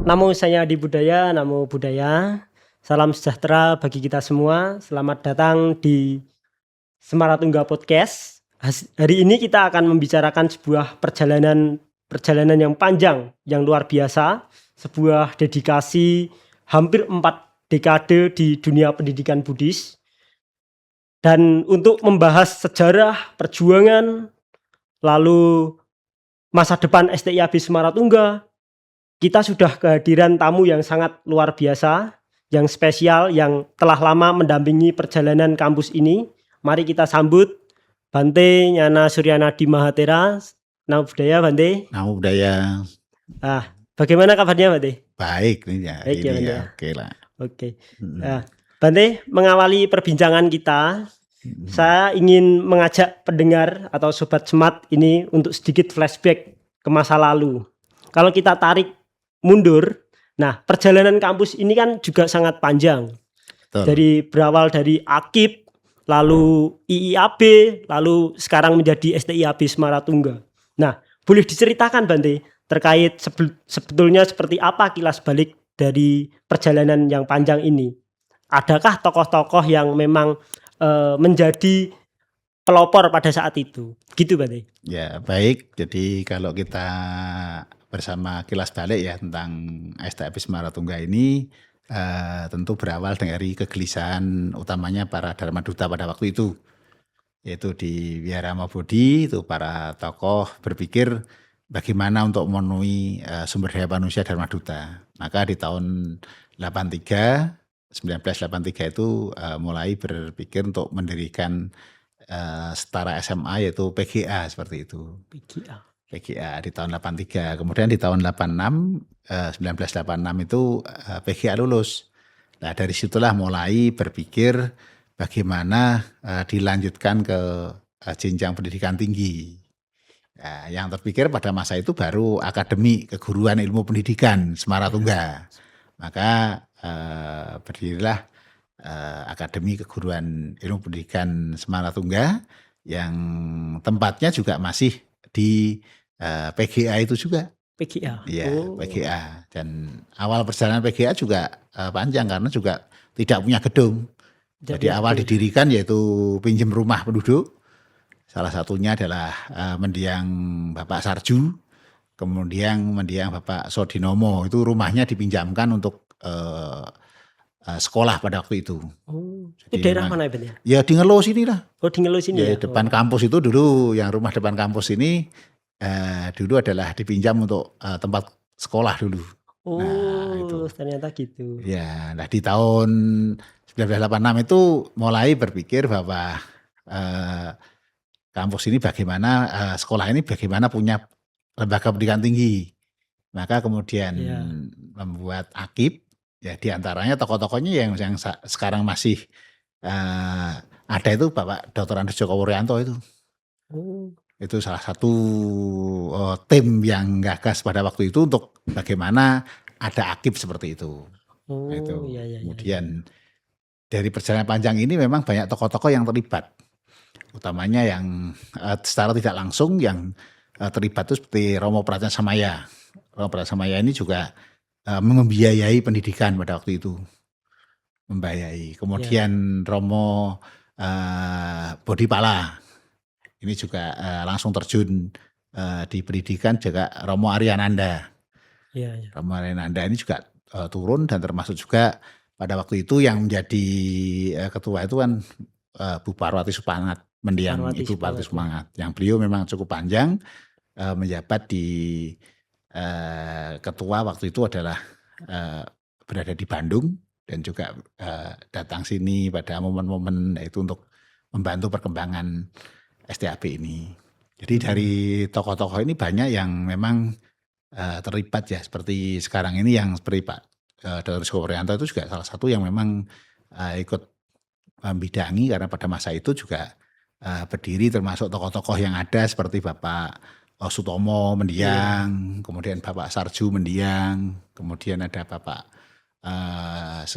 Namo saya Adi Budaya, Namo Budaya. Salam sejahtera bagi kita semua. Selamat datang di Semaratungga Podcast. Hari ini kita akan membicarakan sebuah perjalanan yang panjang, yang luar biasa, sebuah dedikasi hampir 4 dekade di dunia pendidikan Buddhis. Dan untuk membahas sejarah, perjuangan, lalu masa depan STIAB Semaratungga, kita sudah kehadiran tamu yang sangat luar biasa, yang spesial, yang telah lama mendampingi perjalanan kampus ini. Mari kita sambut Bante Nyana Suryanadi Mahatera. Namo Budaya, Bante. Namo Budaya. Bagaimana kabarnya, Bante? Baik nih ya. Baik ya, ini Bante. ya. Oke lah. Oke. Bante, mengawali perbincangan kita, saya ingin mengajak pendengar atau Sobat Semat ini untuk sedikit flashback ke masa lalu. Kalau kita tarik mundur, nah perjalanan kampus ini kan juga sangat panjang. Betul. Berawal dari AKIP, lalu IIAB, lalu sekarang menjadi STIAB Semaratungga. Nah, boleh diceritakan Bante terkait sebetulnya seperti apa kilas balik dari perjalanan yang panjang ini? Adakah tokoh-tokoh yang memang menjadi pelopor pada saat itu? Gitu Bante. Ya baik, jadi kalau kita bersama kilas balik ya tentang STIAB Semaratungga ini tentu berawal dari kegelisahan utamanya para Dharma Duta pada waktu itu, yaitu di Wihara Mahabodhi. Itu para tokoh berpikir bagaimana untuk memenuhi sumber daya manusia Dharma Duta. Maka di tahun 1983 itu mulai berpikir untuk mendirikan setara SMA yaitu PGA seperti itu. PGA di tahun 83. Kemudian di tahun 1986 itu PGA lulus. Nah dari situlah mulai berpikir bagaimana dilanjutkan ke jenjang pendidikan tinggi. Nah, yang terpikir pada masa itu baru Akademi Keguruan Ilmu Pendidikan Semaratungga. Maka berdirilah Akademi Keguruan Ilmu Pendidikan Semaratungga yang tempatnya juga masih di PGA itu juga. PGA. Iya, PGA. Dan awal perjalanan PGA juga panjang karena juga tidak punya gedung. Jadi awal didirikan yaitu pinjam rumah penduduk. Salah satunya adalah mendiang Bapak Sarju, kemudian mendiang Bapak Sodinomo. Itu rumahnya dipinjamkan untuk sekolah pada waktu itu. Jadi itu daerah mana ya? Ya di Ngelo sini lah. Oh di Ngelo sini ya? Depan kampus itu dulu, yang rumah depan kampus ini dulu adalah dipinjam untuk tempat sekolah dulu. Itu ternyata gitu. Ya, nah di tahun 1986 itu mulai berpikir bahwa kampus ini bagaimana, sekolah ini bagaimana punya lembaga pendidikan tinggi. Maka kemudian membuat AKIP, ya diantaranya tokoh-tokohnya yang sekarang masih ada itu Bapak Dr. Andres Djoko Wuryanto itu. Itu salah satu tim yang gagas pada waktu itu untuk bagaimana ada AKIP seperti itu. Kemudian dari perjalanan panjang ini memang banyak tokoh-tokoh yang terlibat. Utamanya yang secara tidak langsung yang terlibat itu seperti Romo Pratnya Samaya. Romo Pratnya Samaya ini juga membiayai pendidikan pada waktu itu. Membiayai. Kemudian Romo Bodhipala. Ini juga langsung terjun di pendidikan, juga Romo Aryananda. Romo Aryananda ini juga turun dan termasuk juga pada waktu itu yang menjadi ketua itu kan Bu Parwati Supangat, mendiang Ibu Parwati Supangat. Yang beliau memang cukup panjang menjabat di ketua waktu itu adalah berada di Bandung dan juga datang sini pada momen-momen itu untuk membantu perkembangan STIAB ini. Jadi dari tokoh-tokoh ini banyak yang memang terlibat ya, seperti sekarang ini yang seperti Pak Dr. Djoko Wuryanto itu juga salah satu yang memang ikut membidangi karena pada masa itu juga berdiri termasuk tokoh-tokoh yang ada seperti Bapak Sutomo mendiang, kemudian Bapak Sarju mendiang, kemudian ada Bapak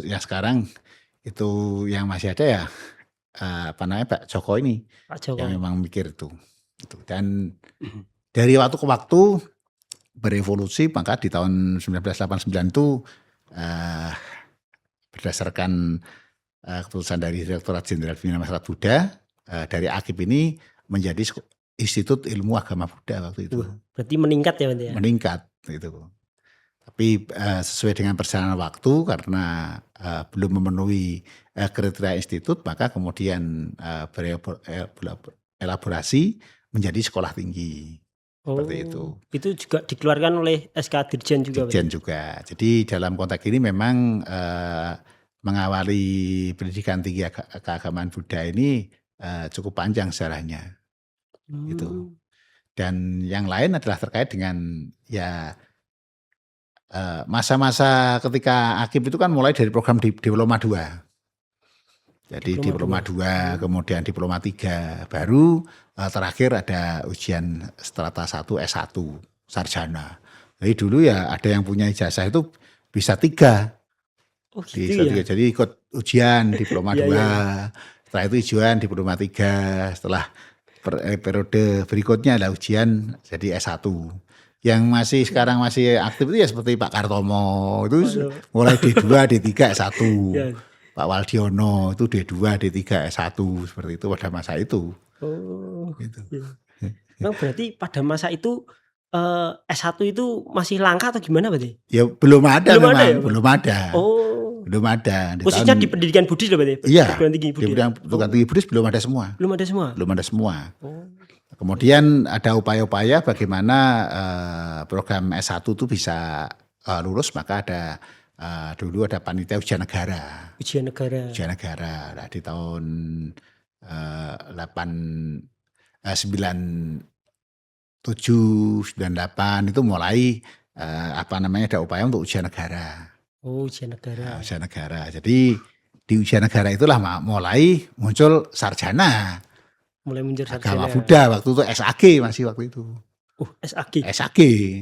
yang sekarang itu yang masih ada ya Pak Joko ini, Pak Joko yang memang mikir itu. Dan dari waktu ke waktu berevolusi, maka di tahun 1989 itu berdasarkan keputusan dari Direktorat Jenderal Pembinaan Masyarakat Buddha, dari AKIP ini menjadi Institut Ilmu Agama Buddha waktu itu. Berarti meningkat ya Bante ya? Meningkat gitu. Tapi sesuai dengan perjalanan waktu karena belum memenuhi kriteria institut, maka kemudian berelaborasi menjadi sekolah tinggi. Seperti itu. Itu juga dikeluarkan oleh SK Dirjen juga. Dirjen juga. Jadi dalam konteks ini memang mengawali pendidikan tinggi keagamaan Buddha ini cukup panjang sejarahnya. Gitu. Dan yang lain adalah terkait dengan ya masa-masa ketika AKIP itu kan mulai dari program Diploma 2. Jadi Diploma 2, kemudian Diploma 3, baru terakhir ada ujian strata 1 S1 sarjana. Jadi dulu ya ada yang punya ijazah itu bisa 3. Gitu ya? Jadi ikut ujian Diploma 2, setelah itu ujian Diploma 3, setelah periode berikutnya ada ujian jadi S1. Yang masih sekarang masih aktif itu ya seperti Pak Kartomo itu mulai D2, D3, S1. Pak Waldiono itu D2, D3, S1 seperti itu pada masa itu. Gitu. Memang berarti pada masa itu S1 itu masih langka atau gimana berarti? Ya belum ada belum memang, ada ya, belum ada. Belum ada. Khususnya di pendidikan Buddhis loh berarti? Iya, pendidikan tinggi Buddhis. Pendidikan tinggi Buddhis belum ada semua. Belum ada semua? Belum ada semua. Kemudian ada upaya-upaya bagaimana program S1 itu bisa lulus, maka ada dulu ada panitia ujian negara. Ujian negara. Nah, di tahun 97-98 itu mulai ada upaya untuk ujian negara. Ujian negara. Ujian negara. Jadi di ujian negara itulah mulai muncul sarjana. Mulai muncul Agama Buddha waktu itu SAG masih waktu itu. SAG,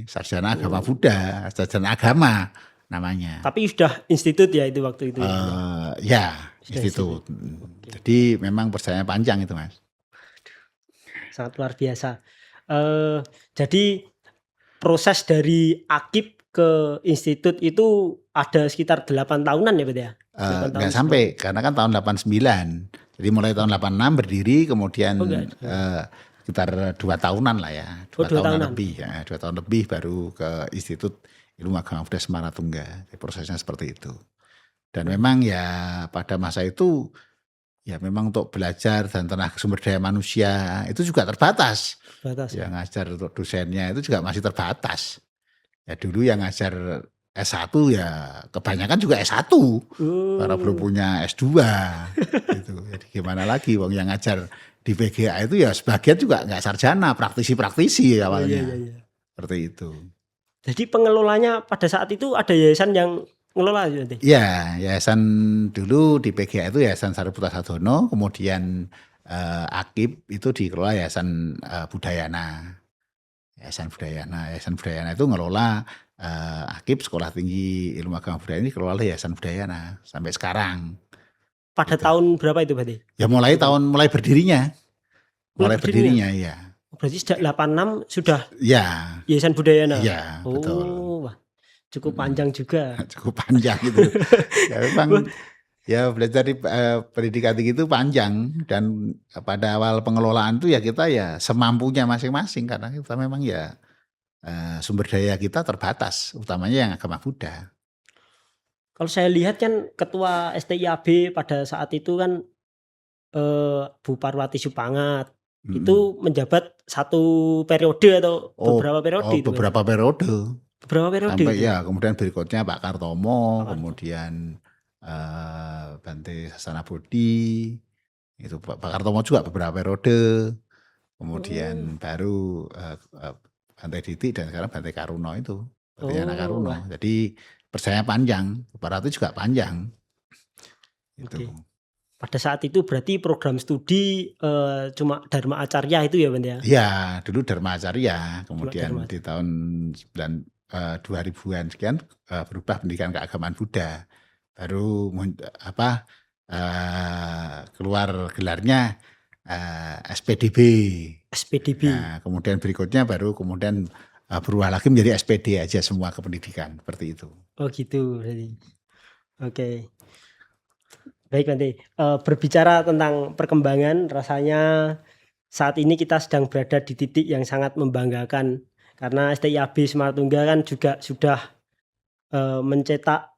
sarjana agama Buddha, sarjana agama namanya. Tapi sudah institut ya itu waktu itu. Ya, institut. Jadi memang perjalanan panjang itu, Mas. Sangat luar biasa. Jadi proses dari AKIP ke institut itu ada sekitar 8 tahunan ya Pak ya? Nggak sampai, karena kan tahun 89. Jadi mulai tahun 86 berdiri, kemudian sekitar 2 tahunan lah ya. 2 tahunan lebih ya. 2 tahun lebih baru ke Institut Ilmu Agama Buddha Semaratuungga. Prosesnya seperti itu. Dan memang ya pada masa itu ya memang untuk belajar dan tenaga sumber daya manusia itu juga terbatas. Yang ngajar untuk dosennya itu juga masih terbatas. Ya dulu yang ngajar S1 ya kebanyakan juga S1. Karena belum punya S2 gitu. Jadi gimana lagi wong yang ngajar di PGA itu ya sebagian juga enggak sarjana, praktisi-praktisi awalnya. Seperti itu. Jadi pengelolanya pada saat itu ada yayasan yang ngelola nanti? Iya, yayasan dulu di PGA itu Yayasan Sariputta Sadono, kemudian AKIP itu dikelola Yayasan Budayana. Yayasan Budayana itu ngelola AKIP Sekolah Tinggi Ilmu Agama Buddha ini kelola Yayasan Budayana sampai sekarang. Pada tahun berapa itu berarti? Ya mulai berdirinya. Mulai berdirinya ya. Berarti sejak 86 sudah ya. Yayasan Budayana? Iya, betul. Wah, cukup panjang juga. Cukup panjang gitu. Ya memang ya belajar di pendidikan tinggi itu panjang, dan pada awal pengelolaan itu ya kita ya semampunya masing-masing, karena kita memang ya sumber daya kita terbatas, utamanya yang agama Buddha. Kalau saya lihat kan ketua STIAB pada saat itu kan Bu Parwati Supangat. Itu menjabat 1 periode atau beberapa periode itu? Beberapa periode. Sampai itu? Ya, kemudian berikutnya Pak Kartomo, kemudian Bante Sasana Bodhi, itu Pak Kartomo juga beberapa periode, kemudian baru Bante Diti, dan sekarang Bante Karuno itu, Bante Yana Karuno. Jadi perjalanan panjang, Pak itu juga panjang. Gitu. Pada saat itu berarti program studi cuma Dharma Acarya itu ya Bante ya? Iya, dulu Dharma Acarya, kemudian di tahun 2000-an sekian berubah pendidikan keagamaan Buddha. Baru keluar gelarnya SPDB. SPDB. Nah, kemudian berikutnya baru berubah lagi menjadi SPD aja semua kependidikan, seperti itu. Oh gitu berarti. Oke. Baik Bante, berbicara tentang perkembangan, rasanya saat ini kita sedang berada di titik yang sangat membanggakan karena STIAB Semartungga kan juga sudah mencetak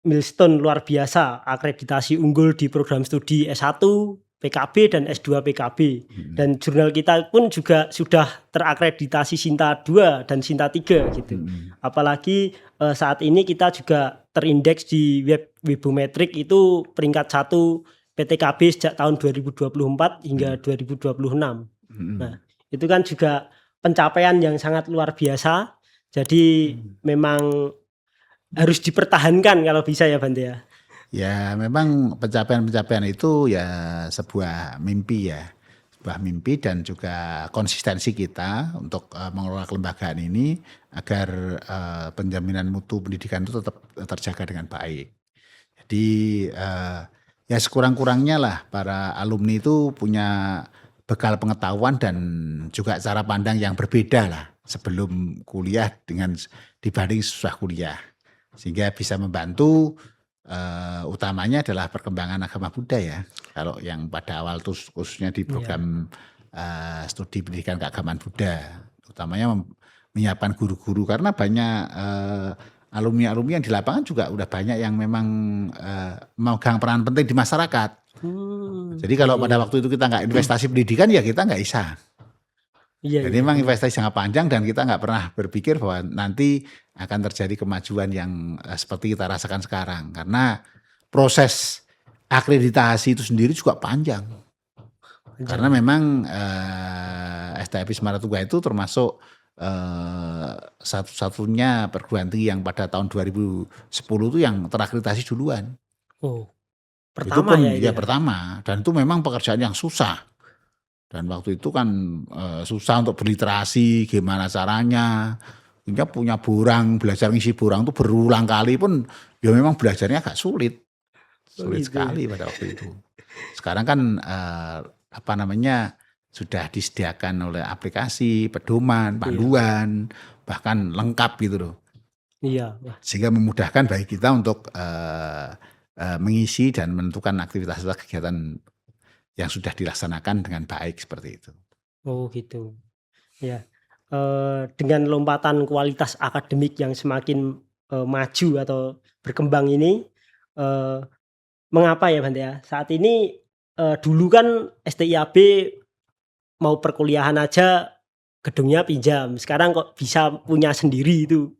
milestone luar biasa, akreditasi unggul di program studi S1 PKB dan S2 PKB. Dan jurnal kita pun juga sudah terakreditasi Sinta 2 dan Sinta 3 gitu. Apalagi saat ini kita juga terindeks di Webometric itu peringkat 1 PTKB sejak tahun 2024 hingga 2026. Nah, itu kan juga pencapaian yang sangat luar biasa. Jadi memang harus dipertahankan kalau bisa ya Bante ya. Ya memang pencapaian-pencapaian itu ya sebuah mimpi ya. Sebuah mimpi dan juga konsistensi kita untuk mengelola kelembagaan ini agar penjaminan mutu pendidikan itu tetap terjaga dengan baik. Jadi ya sekurang-kurangnya lah para alumni itu punya bekal pengetahuan dan juga cara pandang yang berbeda lah sebelum kuliah dengan dibanding sesudah kuliah. Sehingga bisa membantu utamanya adalah perkembangan agama Buddha ya. Kalau yang pada awal tuh khususnya di program studi pendidikan keagamaan Buddha, utamanya menyiapkan guru-guru karena banyak alumni-alumni yang di lapangan juga udah banyak yang memang memegang peran penting di masyarakat. Jadi kalau pada waktu itu kita nggak investasi pendidikan ya kita nggak bisa. Jadi memang investasi jangka panjang dan kita nggak pernah berpikir bahwa nanti akan terjadi kemajuan yang seperti kita rasakan sekarang. Karena proses akreditasi itu sendiri juga panjang. Karena memang STIAB Semartungga itu termasuk satu-satunya perguruan tinggi yang pada tahun 2010 itu yang terakreditasi duluan. Oh, pertama itu pun, ya? Pertama. Dan itu memang pekerjaan yang susah. Dan waktu itu kan susah untuk berliterasi, gimana caranya. Punya borang, belajar ngisi borang itu berulang kali pun ya memang belajarnya agak sulit. Sulit sekali pada waktu itu. Sekarang kan sudah disediakan oleh aplikasi, pedoman, panduan, bahkan lengkap gitu loh. Iya. Sehingga memudahkan bagi kita untuk mengisi dan menentukan aktivitas kegiatan yang sudah dilaksanakan dengan baik seperti itu. Oh gitu. Ya. Dengan lompatan kualitas akademik yang semakin maju atau berkembang ini, mengapa ya Bante ya? Saat ini dulu kan STIAB mau perkuliahan aja gedungnya pinjam. Sekarang kok bisa punya sendiri itu.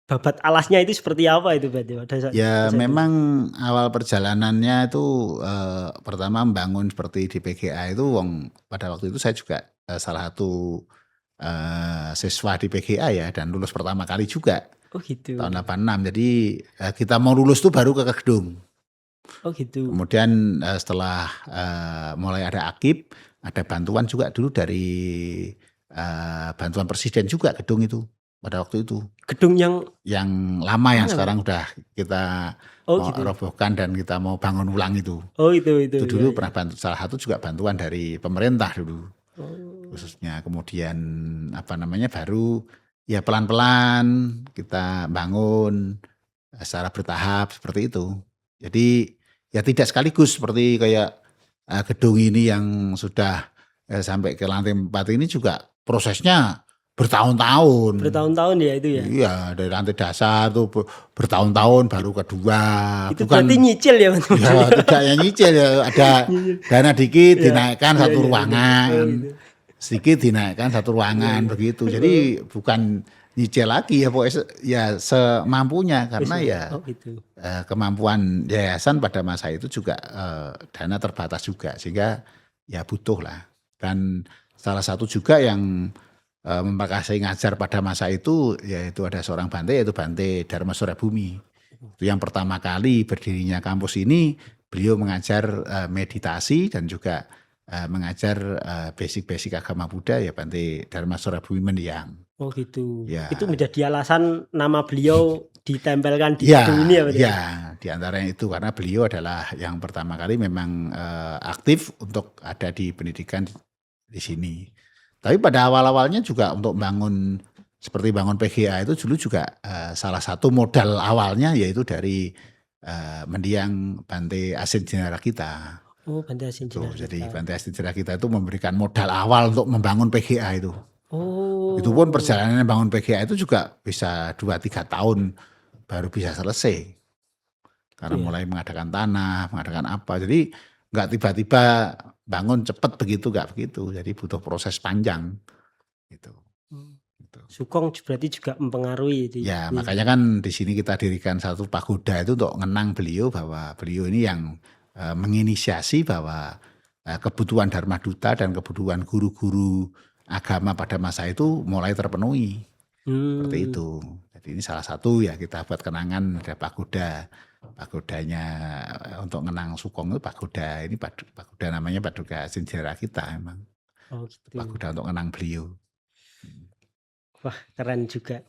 Babat alasnya itu seperti apa itu Bante? Ya memang awal perjalanannya itu pertama membangun seperti di PGA itu pada waktu itu saya juga salah satu siswa di PGA ya dan lulus pertama kali juga. Oh gitu. Tahun 86. Jadi kita mau lulus tuh baru ke gedung. Oh gitu. Kemudian setelah mulai ada akib, ada bantuan juga dulu dari bantuan presiden juga gedung itu pada waktu itu. Gedung yang lama yang sekarang udah kita gitu. robohkan dan kita mau bangun ulang itu. Oh itu. Itu dulu pernah salah satu juga bantuan dari pemerintah dulu. Khususnya kemudian baru ya pelan-pelan kita bangun secara bertahap seperti itu. Jadi ya tidak sekaligus seperti kayak gedung ini yang sudah sampai ke lantai 4 ini juga prosesnya bertahun-tahun. Bertahun-tahun ya itu ya? Iya, dari lantai dasar tuh bertahun-tahun baru kedua. Itu berarti nyicil ya? Ya, tidak ya nyicil ya. Ada dana dikit dinaikkan satu ruangan. Sedikit dinaikkan satu ruangan begitu. Jadi bukan nyicil lagi ya pokoknya ya semampunya karena ya kemampuan yayasan pada masa itu juga dana terbatas juga sehingga ya butuh lah. Dan salah satu juga yang memperkasai ngajar pada masa itu yaitu ada seorang Bante yaitu Bante Dharma Surabumi. Itu yang pertama kali berdirinya kampus ini beliau mengajar meditasi dan juga mengajar basic-basic agama Buddha ya Bante Dharma Surabumi Mendiang. Oh gitu. Ya. Itu menjadi alasan nama beliau ditempelkan di gedung ini ya Bante? Ya, di antaranya itu karena beliau adalah yang pertama kali memang aktif untuk ada di pendidikan di sini. Tapi pada awal-awalnya juga untuk membangun Seperti bangun PGA itu dulu juga salah satu modal awalnya yaitu dari mendiang Bante Asin Jenera kita. Oh, Bante Asin Itu Jenera jadi kita. Bante Asin Jenera kita itu memberikan modal awal untuk membangun PGA itu. Itu pun Oh, perjalanannya bangun PGA itu juga bisa 2-3 tahun baru bisa selesai. Karena iya. mulai mengadakan tanah, mengadakan apa. Jadi nggak tiba-tiba bangun cepat begitu, nggak begitu. Jadi butuh proses panjang gitu. Gitu. Sukong berarti juga mempengaruhi itu. Ya, makanya kan di sini kita dirikan satu pagoda itu untuk mengenang beliau bahwa beliau ini yang menginisiasi bahwa kebutuhan Dharma Duta dan kebutuhan guru-guru agama pada masa itu mulai terpenuhi. Seperti itu. Jadi ini salah satu ya kita buat kenangan ada pagoda. Pagodanya untuk mengenang Sukong itu pagoda. Ini pagoda namanya Pagoda Sinjera kita emang. Oh, gitu. Pagoda untuk mengenang beliau. Wah, keren juga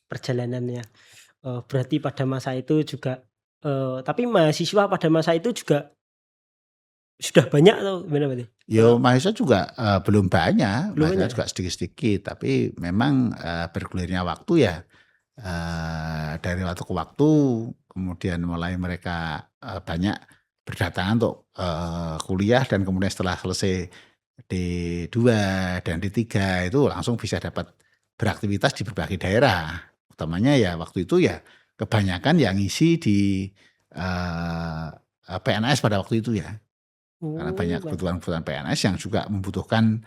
perjalanannya. Berarti pada masa itu juga tapi mahasiswa pada masa itu juga sudah banyak atau gimana berarti? Yo mahasiswa juga belum banyak, Belum mahasiswa banyak? juga sedikit-sedikit, tapi memang bergulirnya waktu ya dari waktu ke waktu, kemudian mulai mereka banyak berdatangan untuk kuliah dan kemudian setelah selesai D2 dan D3 itu langsung bisa dapat beraktivitas di berbagai daerah. Utamanya ya waktu itu ya kebanyakan yang ngisi di PNS pada waktu itu ya. Karena banyak kebutuhan-kebutuhan PNS yang juga membutuhkan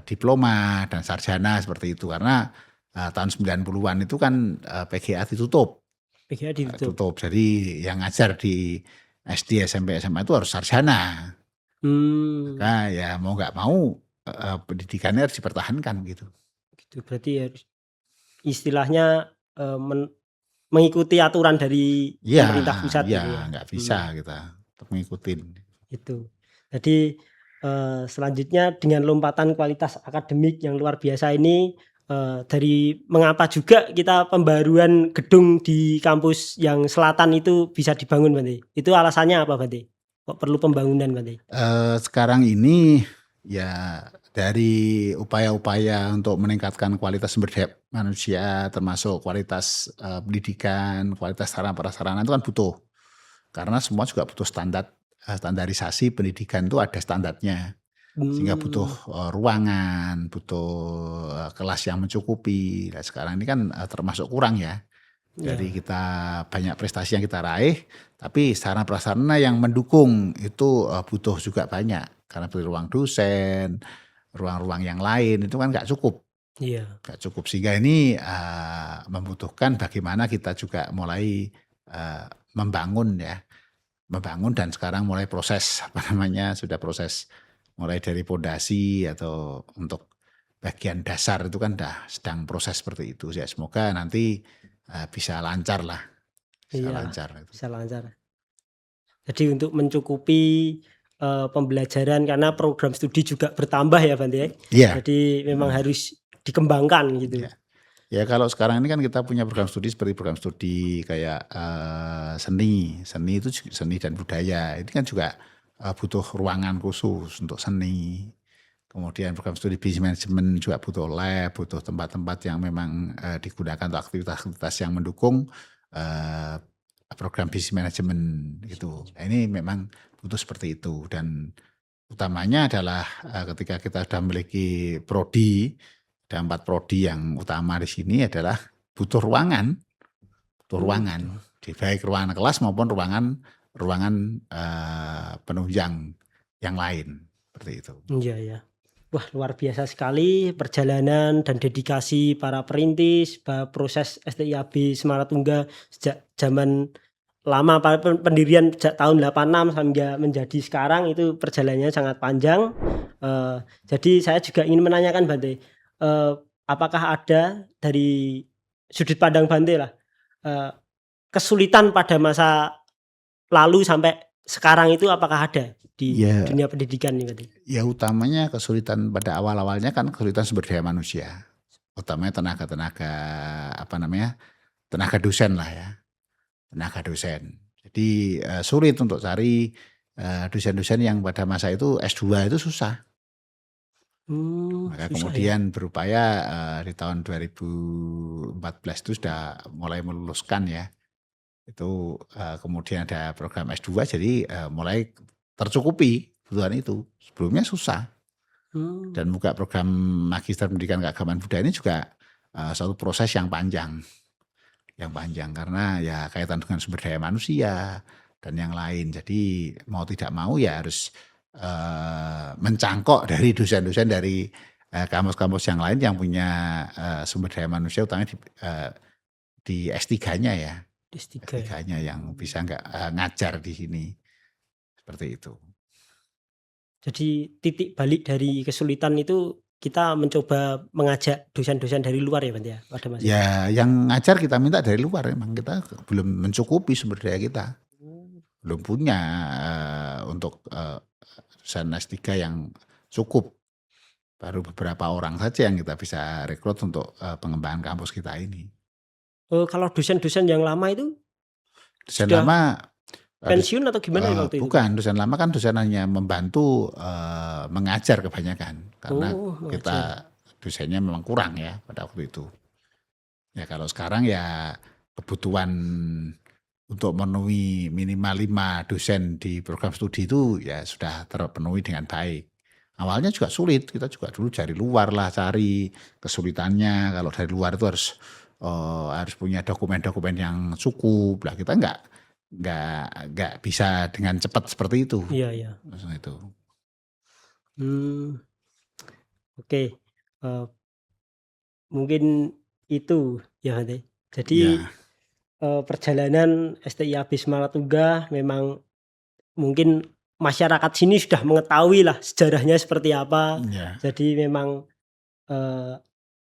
diploma dan sarjana seperti itu. Karena tahun 90-an itu kan PGA ditutup. PGA ditutup. Tutup. Jadi yang ngajar di SD, SMP, SMA itu harus sarjana. Maka ya mau nggak mau pendidikannya harus dipertahankan gitu. Gitu. Berarti harus istilahnya mengikuti aturan dari pemerintah pusat gitu ya. Nggak bisa kita untuk ngikutin. Itu. Jadi selanjutnya dengan lompatan kualitas akademik yang luar biasa ini dari mengapa juga kita pembaruan gedung di kampus yang selatan itu bisa dibangun Bante? Itu alasannya apa Bante? Kok perlu pembangunan Bante? Sekarang ini ya dari upaya-upaya untuk meningkatkan kualitas sumber daya manusia termasuk kualitas pendidikan, kualitas sarana prasarana itu kan butuh. Karena semua juga butuh standarisasi pendidikan itu ada standarnya. Sehingga butuh ruangan, butuh kelas yang mencukupi. Nah, sekarang ini kan termasuk kurang ya. Jadi kita banyak prestasi yang kita raih, tapi sarana prasarana yang mendukung itu butuh juga banyak. Karena seperti ruang dosen, ruang-ruang yang lain itu kan nggak cukup. Nggak cukup. Sehingga ini membutuhkan bagaimana kita juga mulai membangun dan sekarang mulai proses sudah proses mulai dari pondasi atau untuk bagian dasar itu kan sedang proses seperti itu ya. Semoga nanti bisa lancar lah. Bisa lancar. Jadi untuk mencukupi pembelajaran karena program studi juga bertambah ya Bante. Iya. Jadi memang harus dikembangkan gitu. Ya kalau sekarang ini kan kita punya program studi seperti program studi kayak seni itu seni dan budaya. Ini kan juga butuh ruangan khusus untuk seni. Kemudian program studi bisnis manajemen juga butuh lab, butuh tempat-tempat yang memang digunakan untuk aktivitas-aktivitas yang mendukung program bisnis manajemen gitu. Nah, ini memang butuh seperti itu dan utamanya adalah ketika kita sudah memiliki prodi, ada 4 prodi yang utama di sini adalah butuh ruangan, baik ruangan kelas maupun ruangan penunjang yang lain seperti itu. Iya. Wah luar biasa sekali perjalanan dan dedikasi para perintis, proses STIAB Semaratungga sejak zaman lama pendirian sejak tahun 86 hingga menjadi sekarang itu perjalanannya sangat panjang. Jadi saya juga ingin menanyakan Bante, apakah ada dari sudut pandang Bante lah kesulitan pada masa lalu sampai sekarang itu apakah ada di dunia pendidikan nih Bante? Ya utamanya kesulitan pada awal-awalnya kan kesulitan sumber daya manusia. Utamanya tenaga dosen lah ya. Tenaga dosen. Jadi sulit untuk cari dosen-dosen yang pada masa itu S2 itu susah. Maka Susah ya? kemudian berupaya di tahun 2014 itu sudah mulai meluluskan ya. Itu kemudian ada program S2 jadi mulai tercukupi kebutuhan itu. Sebelumnya susah. Mmm, Dan buka program Magister Pendidikan Keagamaan Budaya ini juga suatu proses yang panjang karena ya kaitan dengan sumber daya manusia dan yang lain. Jadi mau tidak mau ya harus mencangkok dari dosen-dosen dari kampus-kampus yang lain yang punya sumber daya manusia utamanya di S3-nya ya. S3 ya? S3-nya yang bisa ngajar di sini. Seperti itu. Jadi titik balik dari kesulitan itu kita mencoba mengajak dosen-dosen dari luar ya, Bang, ya, pada masa itu? Ya yang ngajar kita minta dari luar, emang kita belum mencukupi sumber daya kita. Oh, Belum punya untuk dosen S3 yang cukup. Baru beberapa orang saja yang kita bisa rekrut untuk pengembangan kampus kita ini. kalau dosen-dosen yang lama itu Dosen sudah lama pensiun atau gimana ya waktu itu? bukan, dosen lama kan dosen hanya membantu mengajar kebanyakan karena Oh, mengajar. kita dosennya memang kurang ya pada waktu itu. Ya kalau sekarang ya kebutuhan untuk memenuhi minimal 5 dosen di program studi itu ya sudah terpenuhi dengan baik. Awalnya juga sulit, kita juga dulu dari luar lah cari kesulitannya. Kalau dari luar itu harus punya dokumen-dokumen yang cukup. Lah kita nggak bisa dengan cepat seperti itu. Iya iya. Maksudnya itu. Oke, mungkin itu ya, Bang, ya. Jadi, Ya, perjalanan STIA Bisma Tungga memang mungkin masyarakat sini sudah mengetahui lah sejarahnya seperti apa. ya, Jadi memang, eee,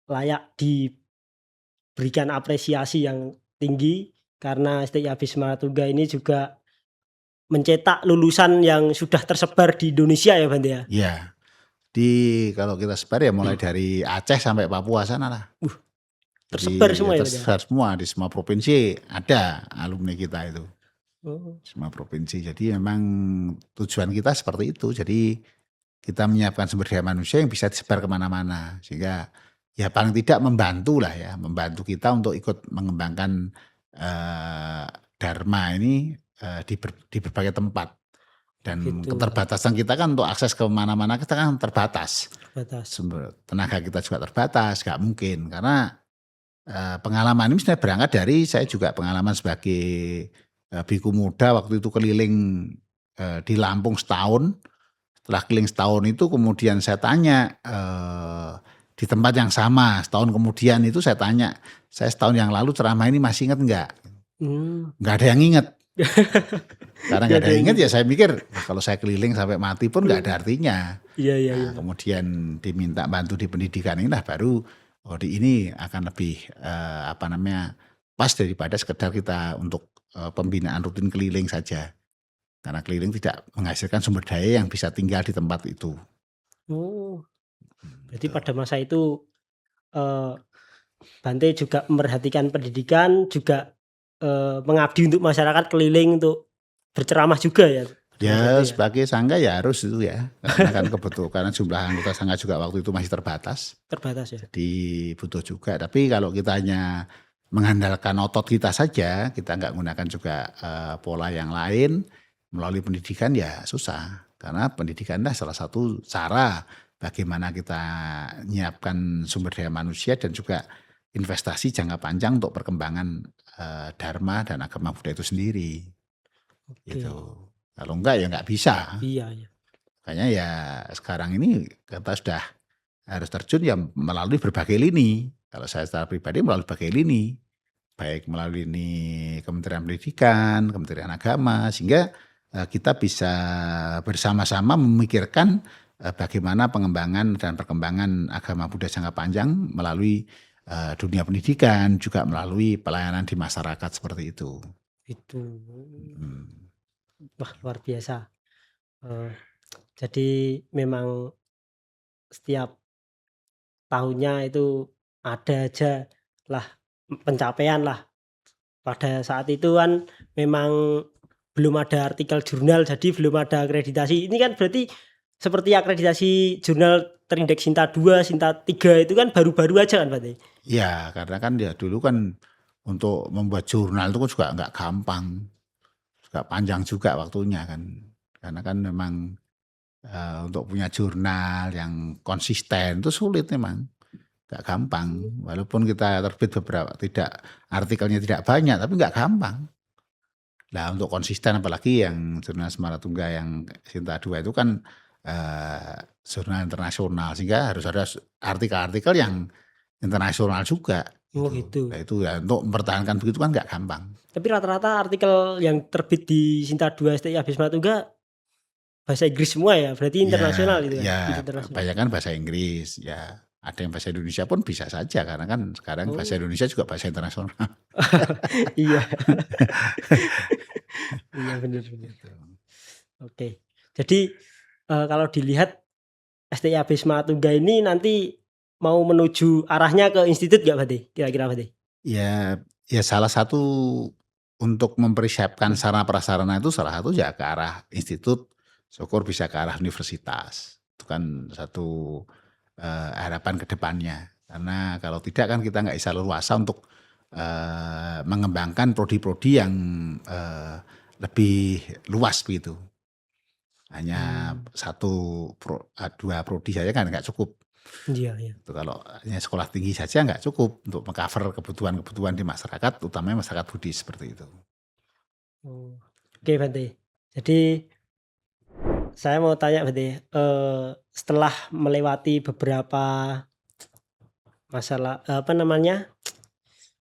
layak diberikan apresiasi yang tinggi karena STIA Bisma Tungga ini juga mencetak lulusan yang sudah tersebar di Indonesia ya, Bang, ya? ya. Kalau kita sebar ya mulai dari Aceh sampai Papua sana lah. Tersebar Jadi semua ya, Bang, ya? tersebar semua di semua provinsi ada alumni kita itu. Oh, Semua provinsi. Jadi memang tujuan kita seperti itu. Jadi kita menyiapkan sumber daya manusia yang bisa disebar kemana-mana. Sehingga ya paling tidak membantu lah ya. Membantu kita untuk ikut mengembangkan Dharma ini di berbagai tempat. Dan gitu, keterbatasan kita kan untuk akses ke mana-mana kita kan terbatas. terbatas. Sumber tenaga kita juga terbatas. Gak mungkin. Karena pengalaman ini sebenarnya berangkat dari saya juga pengalaman sebagai biku muda waktu itu keliling di Lampung setahun. Setelah keliling setahun itu kemudian saya tanya di tempat yang sama setahun kemudian itu saya tanya, saya setahun yang lalu ceramah ini masih ingat nggak? Nggak ada yang ingat. Karena nggak ada yang ingat ya saya mikir kalau saya keliling sampai mati pun nggak ada artinya. Iya iya iya. Kemudian diminta bantu di pendidikan ini lah baru di ini akan lebih pas daripada sekedar kita untuk pembinaan rutin keliling saja. Karena keliling tidak menghasilkan sumber daya yang bisa tinggal di tempat itu. Oh, berarti Gitu. pada masa itu, Bante juga memperhatikan pendidikan, juga, mengabdi untuk masyarakat, keliling untuk berceramah juga ya pada masa Ya itu ya? sebagai sangga ya harus itu ya. Karena kan karena jumlah anggota sangga juga waktu itu masih terbatas. Terbatas ya? Jadi butuh juga. Tapi kalau kita hanya mengandalkan otot kita saja, kita nggak menggunakan juga pola yang lain melalui pendidikan ya susah. Karena pendidikan adalah salah satu cara bagaimana kita menyiapkan sumber daya manusia dan juga investasi jangka panjang untuk perkembangan Dharma dan agama Buddha itu sendiri. Oke. Gitu. Kalau enggak ya nggak bisa. Iya iya. Makanya ya sekarang ini kita sudah harus terjun ya melalui berbagai lini. Kalau saya secara pribadi melalui berbagai lini. Baik melalui lini Kementerian Pendidikan, Kementerian Agama, sehingga kita bisa bersama-sama memikirkan bagaimana pengembangan dan perkembangan agama Buddha jangka panjang melalui dunia pendidikan, juga melalui pelayanan di masyarakat seperti itu. Itu. Hmm. Wah, luar biasa. Jadi memang setiap tahunnya itu ada aja lah pencapaian lah. Pada saat itu kan memang belum ada artikel jurnal, jadi belum ada akreditasi. Ini kan berarti seperti akreditasi jurnal terindeks Sinta 2, Sinta 3 itu kan baru-baru aja kan berarti? Ya, karena kan ya dulu kan untuk membuat jurnal itu kan juga nggak gampang, juga panjang juga waktunya kan. Karena kan memang untuk punya jurnal yang konsisten itu sulit memang, nggak gampang. Walaupun kita terbit beberapa artikelnya tidak banyak, tapi nggak gampang. Nah untuk konsisten apalagi yang jurnal Semaratungga yang Sinta 2 itu kan jurnal internasional sehingga harus ada artikel-artikel yang internasional juga Oh gitu. gitu. Nah itu ya untuk mempertahankan begitu kan nggak gampang. Tapi rata-rata artikel yang terbit di Sinta 2 STI Abis Matungga bahasa Inggris semua ya, berarti internasional gitu kan? Ya Internasional. banyak kan bahasa Inggris ya. Ada yang bahasa Indonesia pun bisa saja karena kan sekarang bahasa Oh. Indonesia juga bahasa internasional. Iya. Iya benar. Gitu. Oke. Jadi kalau dilihat STI Abis Matungga ini nanti mau menuju arahnya ke institut nggak berarti? Kira-kira berarti? Ya salah satu untuk mempersiapkan sarana prasarana itu salah satu ya ke arah institut, syukur bisa ke arah universitas. Itu kan satu harapan ke depannya. Karena kalau tidak kan kita nggak bisa leluasa untuk mengembangkan prodi-prodi yang lebih luas begitu. Hanya dua prodi saja kan nggak cukup. Iya, iya. Itu kalau hanya sekolah tinggi saja nggak cukup untuk mengcover kebutuhan-kebutuhan di masyarakat, utamanya masyarakat Buddhis seperti itu. Oh. Oke Bante. Jadi saya mau tanya Bante, setelah melewati beberapa masalah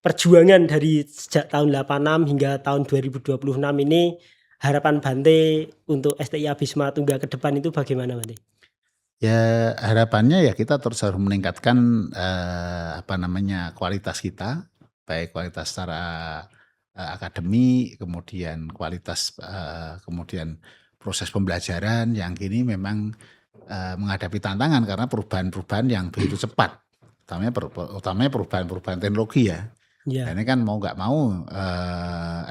perjuangan dari sejak tahun 86 hingga tahun 2026 ini, harapan Bante untuk STI Abis Matungga ke depan itu bagaimana Bante? Ya harapannya ya kita terus harus meningkatkan kualitas kita, baik kualitas secara akademi, kemudian kualitas kemudian proses pembelajaran yang kini memang menghadapi tantangan karena perubahan-perubahan yang begitu cepat, utamanya perubahan-perubahan teknologi ya. Ya. Nah, ini kan mau nggak mau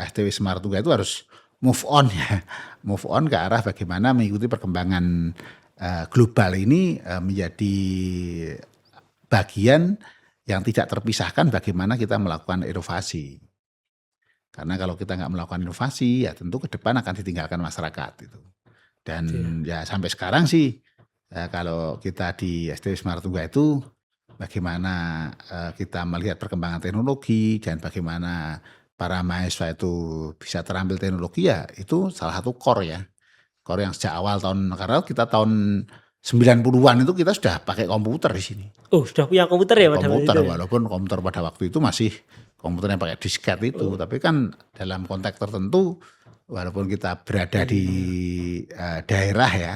STW Semaratungga itu harus move on ya, move on ke arah bagaimana mengikuti perkembangan global ini menjadi bagian yang tidak terpisahkan bagaimana kita melakukan inovasi. Karena kalau kita nggak melakukan inovasi, ya tentu ke depan akan ditinggalkan masyarakat itu. Dan ya sampai sekarang sih, kalau kita di STW Semaratungga itu bagaimana kita melihat perkembangan teknologi dan bagaimana para mahasiswa itu bisa terampil teknologi ya itu salah satu core ya. Core yang sejak awal karena kita tahun 90-an itu kita sudah pakai komputer di sini. Oh, sudah punya komputer ya pada waktu Komputer itu? walaupun komputer pada waktu itu masih komputer yang pakai disket itu, tapi kan dalam konteks tertentu walaupun kita berada di daerah ya,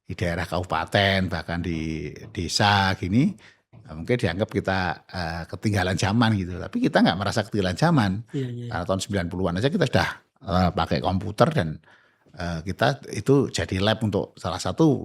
di daerah kabupaten bahkan di desa gini, mungkin dianggap kita ketinggalan zaman gitu, tapi kita nggak merasa ketinggalan zaman. Iya. Karena tahun 90-an aja kita sudah pakai komputer dan kita itu jadi lab untuk salah satu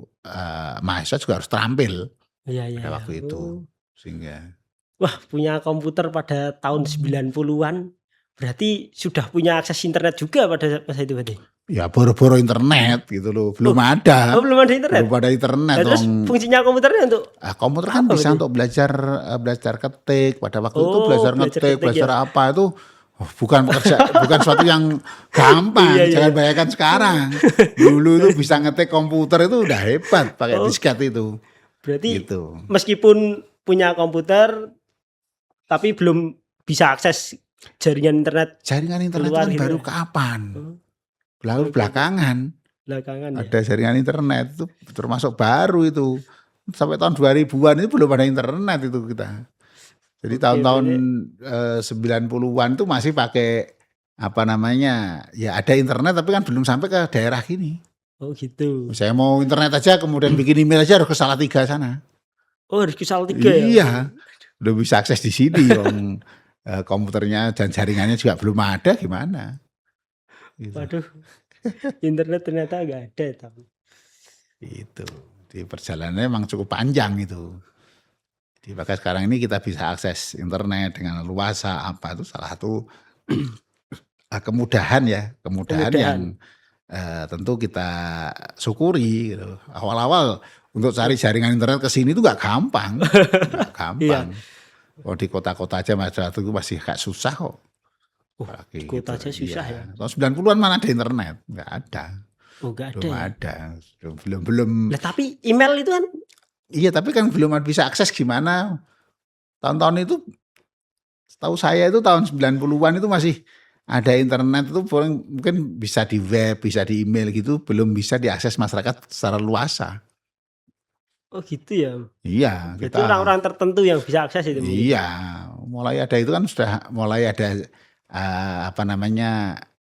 mahasiswa juga harus terampil pada waktu itu. Sehingga wah, punya komputer pada tahun 90-an berarti sudah punya akses internet juga pada masa itu berarti? ya boro-boro internet gitu loh, belum ada. Oh, belum ada internet? Belum ada internet. Nah, terus fungsinya komputernya untuk komputer kan bisa untuk belajar ketik. Pada waktu itu belajar ngetik, belajar ya. Apa itu bukan suatu yang gampang. Jangan bayangkan sekarang. Dulu itu bisa ngetik komputer itu udah hebat pakai disket itu. Berarti gitu. Meskipun punya komputer tapi belum bisa akses jaringan internet. Jaringan internet kan gitu baru kapan? Lalu belakangan ada jaringan internet itu termasuk baru itu. Sampai tahun 2000-an itu belum ada internet itu kita. Jadi tahun-tahun 90-an itu masih pakai ya ada internet tapi kan belum sampai ke daerah gini. Oh gitu. Saya mau internet aja kemudian bikin email aja harus ke Salatiga sana. Oh harus ke Salatiga ya? Iya. Udah bisa akses di sini komputernya dan jaringannya juga belum ada gimana. Gitu. Waduh. Internet ternyata nggak ada tapi. Itu. Di perjalanannya memang cukup panjang itu. Jadi maka sekarang ini kita bisa akses internet dengan luasa itu salah satu kemudahan yang tentu kita syukuri gitu. Awal-awal Untuk cari jaringan internet ke sini itu nggak gampang. Nggak gampang. Oh, di kota-kota aja waktu itu masih agak susah kok. Di kota aja susah ya. Tahun 90-an mana ada internet? Nggak ada. Oh, nggak Belum ada. ada. Belum. Lah tapi email itu kan? Iya, tapi kan belum bisa akses gimana. Tahun-tahun itu, setahu saya itu tahun 90-an itu masih ada internet itu mungkin bisa di web, bisa di email gitu, belum bisa diakses masyarakat secara luasa. Oh gitu ya. Iya, Berarti orang-orang tertentu yang bisa akses itu. Iya, mulai ada itu kan sudah mulai ada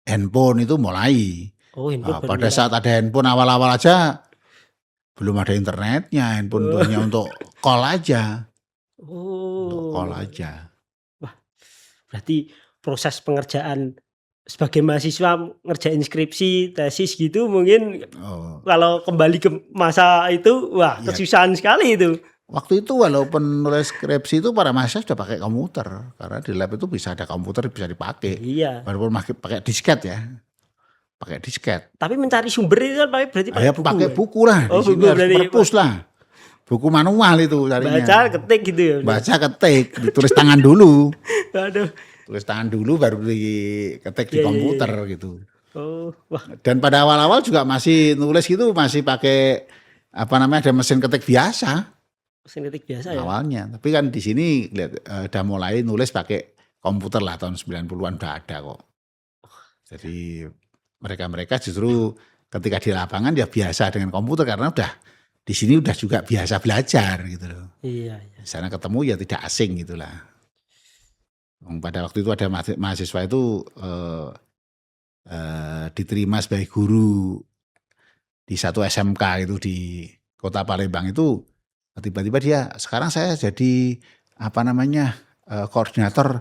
handphone itu mulai. Oh, handphone pada saat ada handphone awal-awal aja belum ada internetnya, handphone itu hanya untuk call aja. Untuk call aja. Wah, berarti proses pengerjaan sebagai mahasiswa ngerjain skripsi, tesis gitu mungkin kalau kembali ke masa itu, wah kesusahan sekali itu. Waktu itu walaupun nulis skripsi itu para mahasiswa sudah pakai komputer. Karena di lab itu bisa ada komputer bisa dipakai. Iya. Walaupun pakai disket ya. Pakai disket. Tapi mencari sumber itu kan berarti pakai buku. Pakai buku lah. Oh, di sini harus perpus lah. Buku manual itu carinya. Baca ketik gitu ya. Baca ketik, ditulis tangan dulu. Aduh. Tulis tangan dulu baru diketik di komputer gitu. Oh, wah. Dan pada awal-awal juga masih nulis gitu masih pakai ada mesin ketik biasa. Mesin ketik biasa ya. Awalnya, tapi kan di sini lihat udah mulai nulis pakai komputer lah tahun 90-an udah ada kok. Jadi mereka justru ketika di lapangan ya biasa dengan komputer karena udah di sini udah juga biasa belajar gitu loh. Iya. Di sana ketemu ya tidak asing gitulah. Pada waktu itu ada mahasiswa itu diterima sebagai guru di satu SMK itu di Kota Palembang itu. Tiba-tiba dia sekarang saya jadi koordinator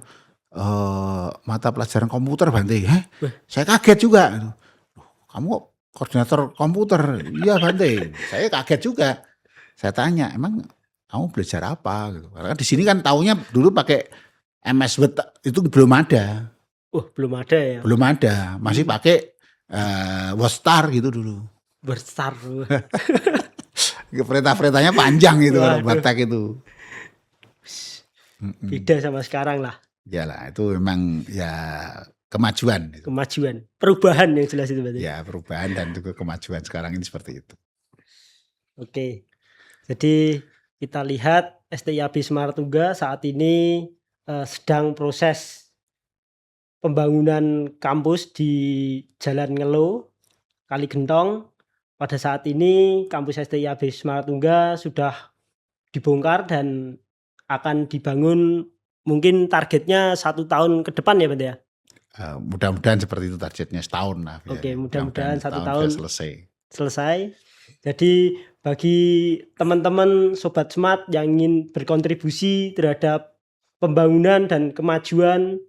mata pelajaran komputer Bante. Saya kaget juga. Kamu koordinator komputer? Iya Bante. Saya kaget juga. Saya tanya, emang kamu belajar apa? Karena di sini kan taunya dulu pakai MS Word itu belum ada. Belum ada ya? Belum ada. Masih pakai WordStar gitu dulu. WordStar. Perintah-perintahnya panjang gitu kalau Batak itu. Beda sama sekarang lah. Iyalah, itu memang ya kemajuan. Kemajuan, perubahan yang jelas itu berarti. Ya, perubahan dan juga kemajuan sekarang ini seperti itu. Oke. Jadi kita lihat STIAB Semaratuga saat ini sedang proses pembangunan kampus di Jalan Ngelo, Kali Gentong. Pada saat ini kampus STIAB Semaratuga sudah dibongkar dan akan dibangun mungkin targetnya 1 tahun ke depan ya Pak ya? Mudah-mudahan seperti itu targetnya setahun lah. Oke, mudah-mudahan 1 tahun selesai. Jadi bagi teman-teman Sobat Smart yang ingin berkontribusi terhadap pembangunan dan kemajuan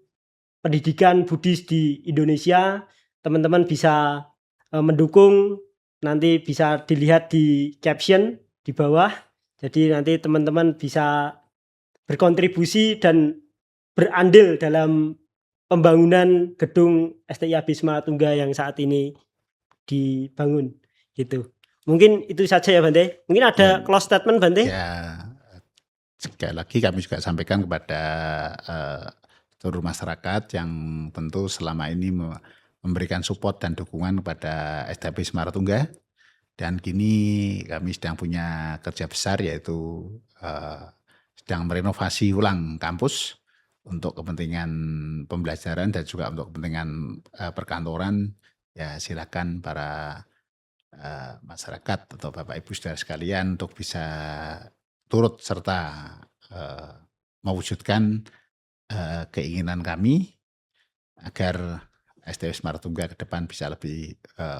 pendidikan Buddhis di Indonesia, teman-teman bisa mendukung. Nanti bisa dilihat di caption di bawah. Jadi nanti teman-teman bisa berkontribusi dan berandil dalam pembangunan gedung STIAB Semaratuga yang saat ini dibangun gitu. Mungkin itu saja ya Bante. Mungkin ada close statement Bante? Ya, sekali lagi kami juga sampaikan kepada seluruh masyarakat yang tentu selama ini memberikan support dan dukungan kepada STIAB Semaratuga. Dan kini kami sedang punya kerja besar yaitu sedang merenovasi ulang kampus untuk kepentingan pembelajaran dan juga untuk kepentingan perkantoran. Ya silakan para masyarakat atau Bapak Ibu saudara sekalian untuk bisa turut serta mewujudkan keinginan kami agar STIAB Semaratuga ke depan bisa lebih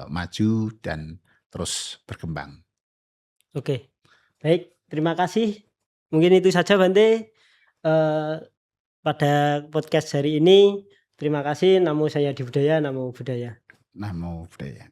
maju dan terus berkembang. Oke, baik, terima kasih. Mungkin itu saja Bante pada podcast hari ini. Terima kasih. Namo saya di budaya, namo budaya. Namo budaya.